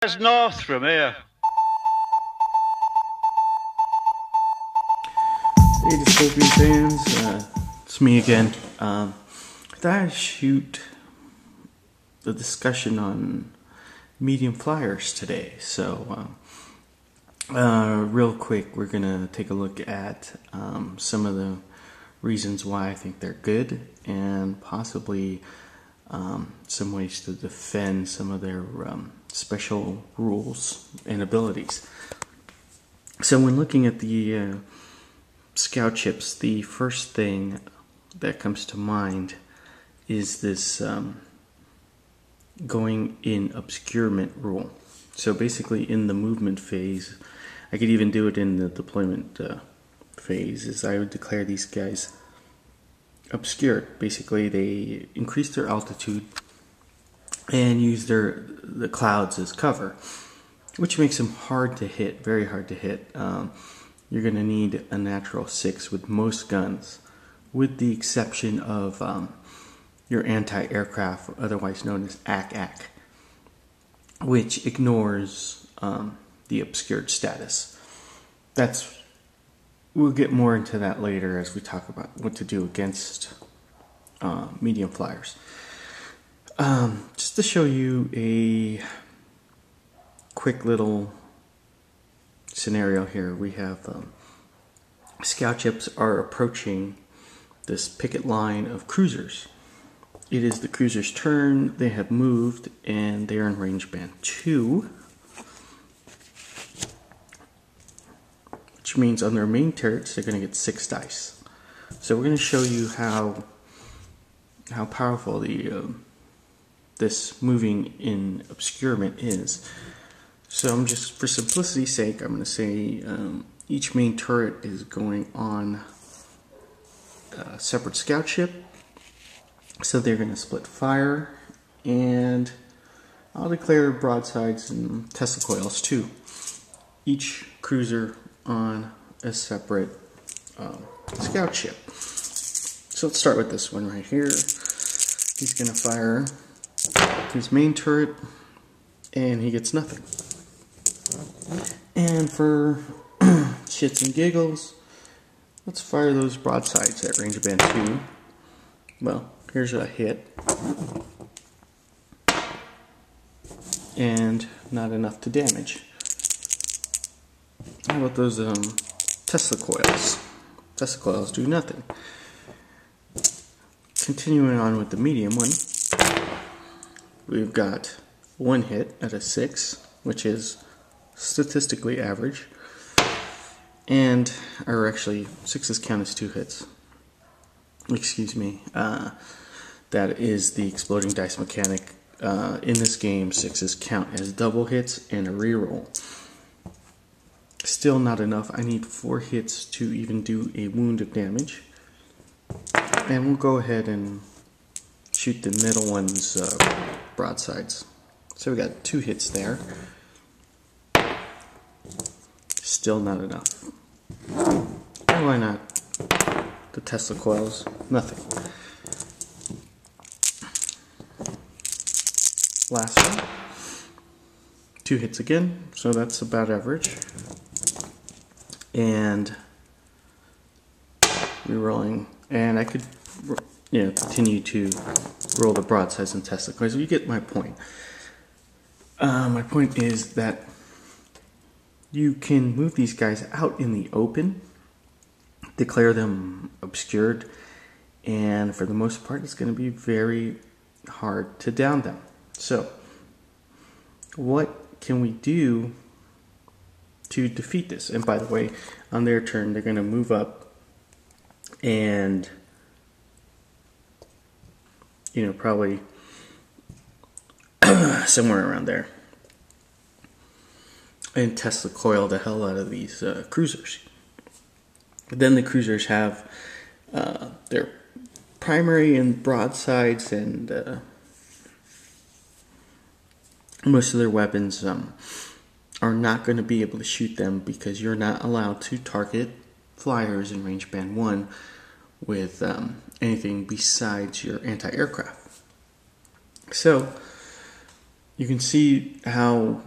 It's north from here. Hey, Dystopian fans, it's me again. I thought I'd shoot the discussion on medium flyers today. So, real quick, we're gonna take a look at some of the reasons why I think they're good, and possibly some ways to defend some of their special rules and abilities. So, when looking at the scout chips, the first thing that comes to mind is this going in obscurement rule. So basically in the movement phase, I could even do it in the deployment phase, is I would declare these guys obscured. Basically they increase their altitude and use the clouds as cover, which makes them hard to hit, very hard to hit. You're going to need a natural 6 with most guns, with the exception of your anti-aircraft, otherwise known as AC-AC, which ignores the obscured status. We'll get more into that later as we talk about what to do against medium flyers. Just to show you a quick little scenario here, we have scout chips are approaching this picket line of cruisers. It is the cruiser's turn. They have moved and they are in range band 2, which means on their main turrets they're going to get 6 dice. So we're going to show you how powerful this moving in obscurement is. So I'm just, for simplicity's sake, I'm going to say each main turret is going on a separate scout ship. So they're going to split fire, and I'll declare broadsides and Tesla coils too. Each cruiser on a separate scout ship. So let's start with this one right here. He's going to fire his main turret, and he gets nothing. And for shits and giggles, let's fire those broadsides at range band 2. Well, here's a hit. And not enough to damage. How about those Tesla coils? Tesla coils do nothing. Continuing on with the medium one, we've got one hit at a 6, which is statistically average, or actually 6s count as 2 hits. Excuse me. That is the exploding dice mechanic. In this game, 6s count as double hits and a reroll. Still not enough. I need 4 hits to even do a wound of damage. And we'll go ahead and shoot the middle one's broadsides. So we got 2 hits there. Still not enough. And why not? The Tesla coils, nothing. Last one. 2 hits again, so that's about average. And rerolling, and I could, continue to roll the broadsides and Tesla coils. You get my point. My point is that you can move these guys out in the open, declare them obscured, and for the most part it's going to be very hard to down them. So what can we do to defeat this? And by the way, on their turn they're going to move up and probably somewhere around there, and Tesla coil the hell out of these cruisers. Then the cruisers have their primary and broadsides, and most of their weapons are not going to be able to shoot them, because you're not allowed to target flyers in range band 1 with anything besides your anti-aircraft. So you can see how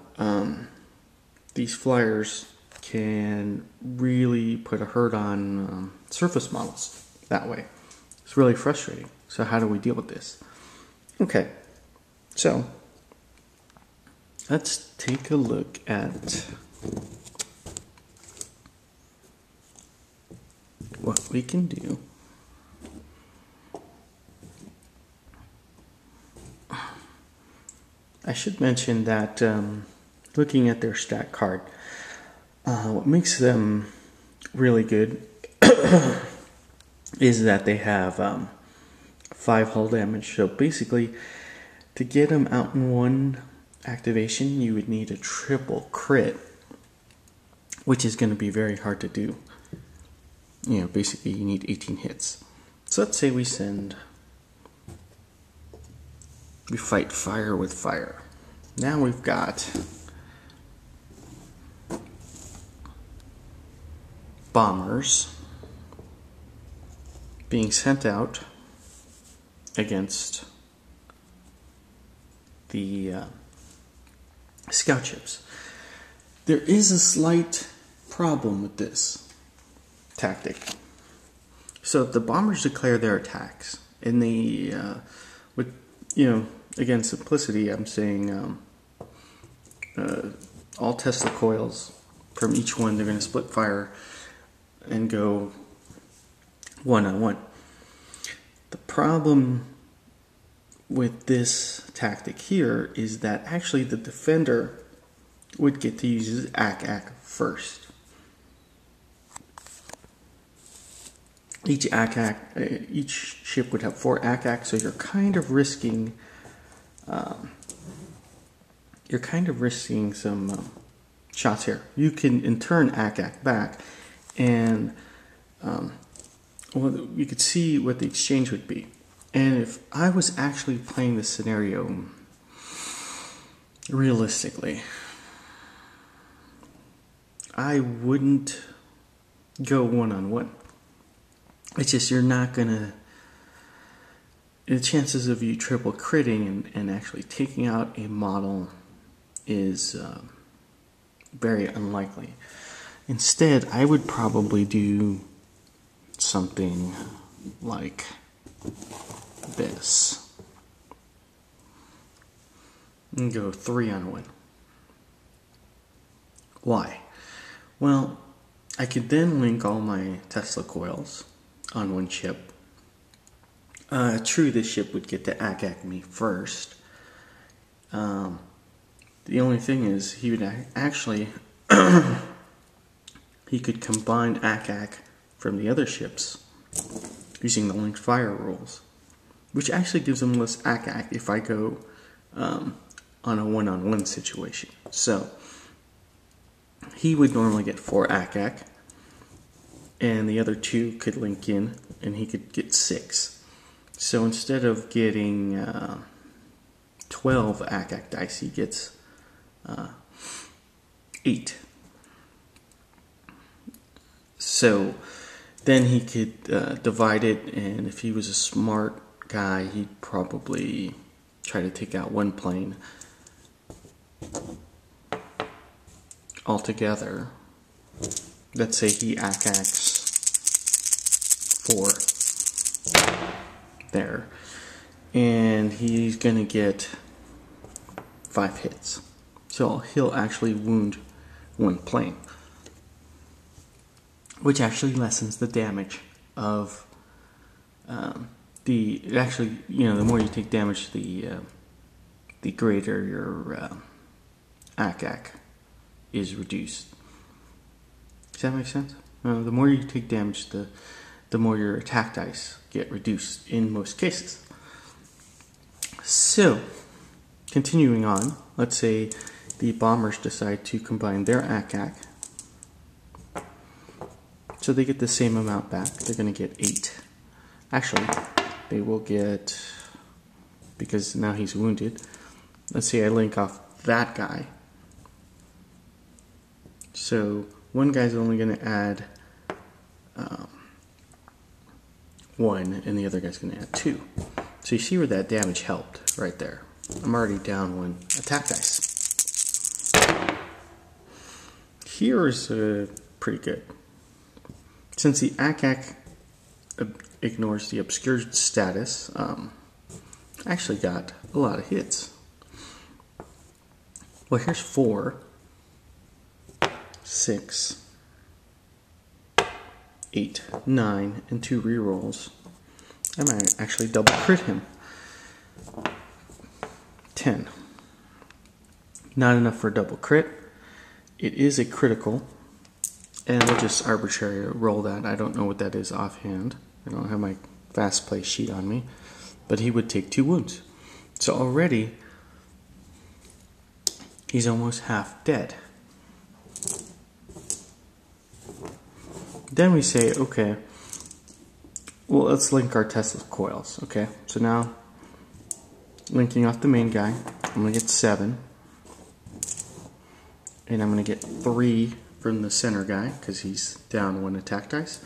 these flyers can really put a hurt on surface models that way. It's really frustrating. So how do we deal with this? Okay, so let's take a look at what we can do. I should mention that looking at their stat card, what makes them really good is that they have 5 hull damage. So basically, to get them out in one activation, you would need a triple crit, which is going to be very hard to do. You know, basically you need 18 hits. So let's say we fight fire with fire. Now we've got bombers being sent out against the scout ships. There is a slight problem with this tactic. So the bombers declare their attacks, and they, with, you know, again, simplicity, I'm saying all Tesla coils from each one, they're going to split fire and go one-on-one. The problem with this tactic here is that actually the defender would get to use his AK first. Each ship would have 4 AK, so you're kind of risking some shots here. You can in turn AK back, and well, you could see what the exchange would be. And if I was actually playing this scenario realistically, I wouldn't go one-on-one. It's just you're not gonna. The chances of you triple critting and actually taking out a model is very unlikely. Instead, I would probably do something like this and go 3-on-1. Why? Well, I could then link all my Tesla coils on one ship. True, this ship would get to AK me first. The only thing is, he would actually he could combine AK from the other ships using the linked fire rules, which actually gives him less AK if I go on a one-on-one situation. So he would normally get 4 AK, and the other 2 could link in, and he could get 6. So instead of getting 12 AK dice, he gets 8. So then he could divide it, and if he was a smart guy, he'd probably try to take out one plane altogether. Let's say he AKs 4 there, and he's gonna get 5 hits. So he'll actually wound one plane, which actually lessens the damage of the more you take damage, the greater your AK is reduced. Does that make sense? The more you take damage, the more your attack dice get reduced in most cases. So, continuing on, let's say the bombers decide to combine their AK. So they get the same amount back. They're going to get 8. Actually, they will get, because now he's wounded, let's say I link off that guy. So one guy's only going to add 1, and the other guy's going to add 2. So you see where that damage helped right there. I'm already down 1 attack dice. here is pretty good. Since the ACAC ignores the obscured status, I actually got a lot of hits. Well, here's 4, 6, 8, 9, and 2 rerolls. I might actually double crit him. 10. Not enough for a double crit. It is a critical, and we'll just arbitrarily roll that. I don't know what that is offhand. I don't have my fast play sheet on me, but he would take 2 wounds. So already, he's almost half dead. Then we say, okay, well, let's link our Tesla coils, okay? So now, linking off the main guy, I'm going to get 7. And I'm going to get 3 from the center guy, because he's down 1 attack dice.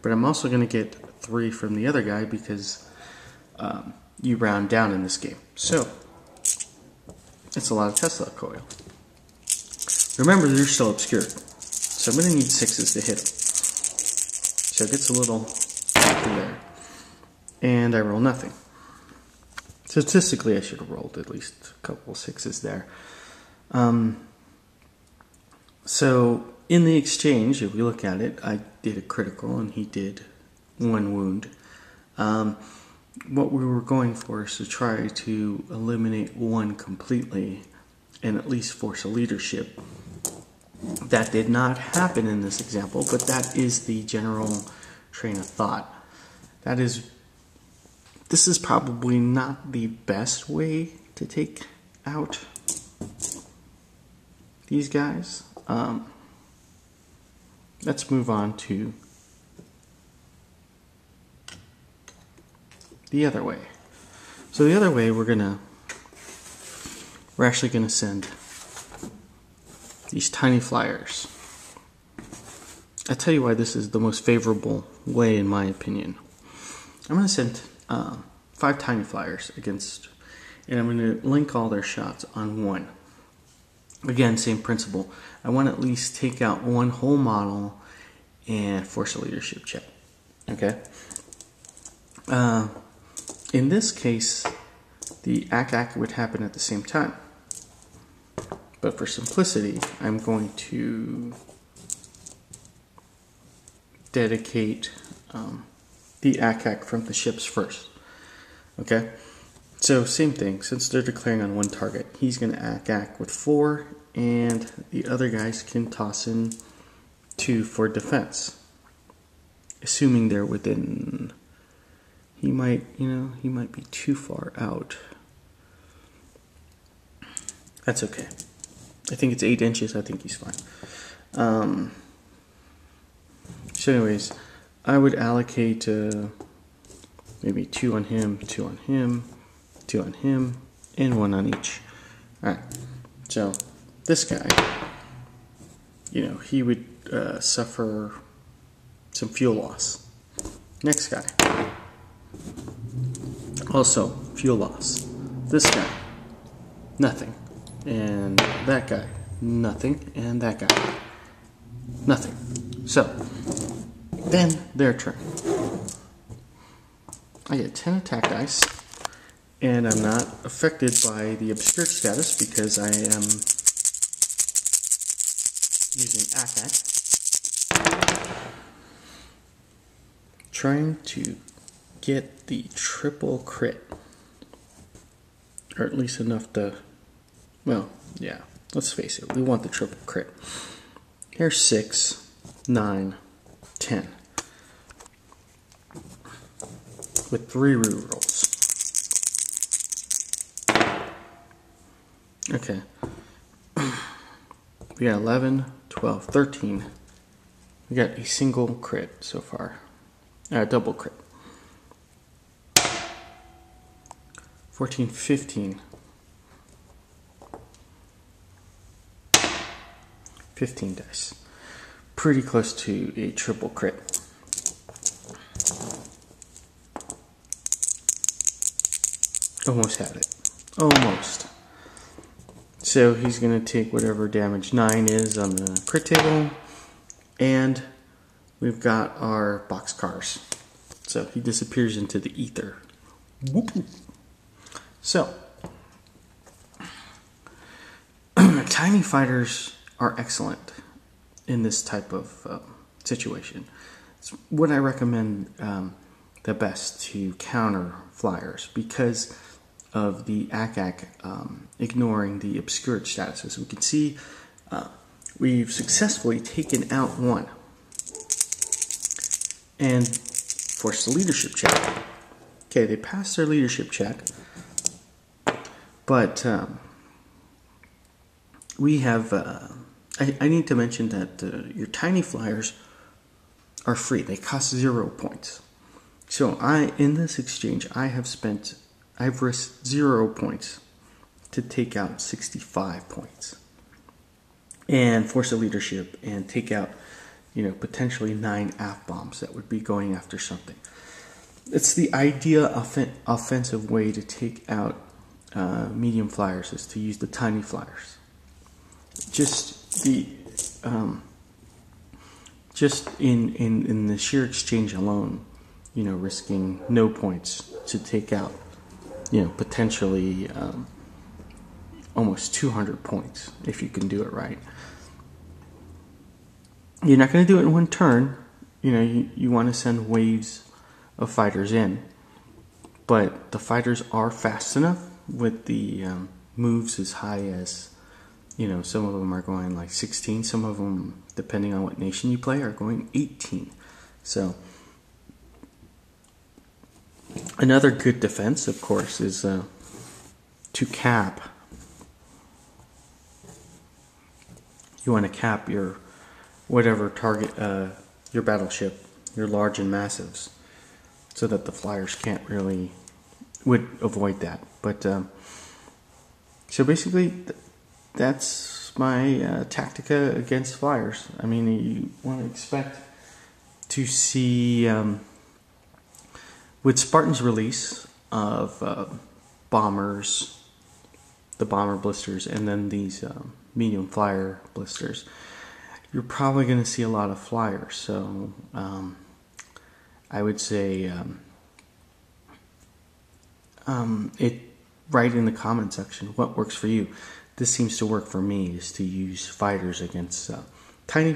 But I'm also going to get 3 from the other guy, because you round down in this game. So, it's a lot of Tesla coil. Remember, they're still obscured. So I'm going to need 6s to hit him. So it gets a little there. And I roll nothing. Statistically, I should have rolled at least a couple 6s there. So in the exchange, if we look at it, I did a critical and he did 1 wound. What we were going for is to try to eliminate 1 completely and at least force a leadership. That did not happen in this example, but that is the general train of thought. This is probably not the best way to take out these guys. Let's move on to the other way. So the other way, we're actually gonna send these tiny flyers. I'll tell you why this is the most favorable way in my opinion. I'm gonna send 5 tiny flyers against, and I'm gonna link all their shots on 1. Again, same principle. I want to at least take out 1 whole model and force a leadership check. Okay? In this case, the ACAC would happen at the same time. But for simplicity, I'm going to dedicate the ACAC from the ships first. Okay? So same thing, since they're declaring on 1 target, he's going to ACAC with 4, and the other guys can toss in 2 for defense. Assuming they're within, he might be too far out. That's okay. I think it's 8 inches, I think he's fine. So anyways, I would allocate maybe 2 on him, 2 on him, 2 on him, and 1 on each. Alright, so this guy, he would suffer some fuel loss. Next guy, also fuel loss. This guy, nothing. And that guy, nothing. And that guy, nothing. So, then their turn. I get 10 attack dice. And I'm not affected by the obscured status because I am using ACAC. Trying to get the triple crit. Or at least enough to, well, yeah, let's face it, we want the triple crit. Here's 6, 9, 10. With 3 rerolls. Okay, we got 11, 12, 13. We got a single crit so far, double crit. 14, 15. 15 dice. Pretty close to a triple crit. Almost had it. Almost. So he's going to take whatever damage 9 is on the crit table. And we've got our boxcars. So he disappears into the ether. Whoop. So, tiny fighters are excellent in this type of situation. It's what I recommend the best to counter flyers because of the ACAC ignoring the obscured statuses. We can see we've successfully taken out one and forced the leadership check. Okay, they passed their leadership check, but we have, I need to mention that your tiny flyers are free. They cost 0 points. So in this exchange, I've risked 0 points to take out 65 points and force a leadership and take out, potentially 9 AF bombs that would be going after something. It's the ideal offensive way to take out medium flyers is to use the tiny flyers. Just in the sheer exchange alone, risking no points to take out, potentially almost 200 points if you can do it right. You're not going to do it in one turn. You want to send waves of fighters in, but the fighters are fast enough with the moves as high as, some of them are going like 16, some of them, depending on what nation you play, are going 18. So another good defense, of course, is to cap. You want to cap your whatever target, your battleship, your large and massives, so that the flyers would avoid that. But so basically, that's my tactica against flyers. I mean, you want to expect to see with Spartan's release of bombers, the bomber blisters, and then these medium flyer blisters, you're probably going to see a lot of flyers. So I would say write in the comment section what works for you. This seems to work for me, is to use fighters against tiny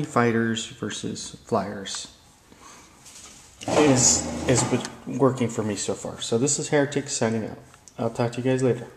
fighters versus flyers. Is working for me so far. So this is Heretic signing out. I'll talk to you guys later.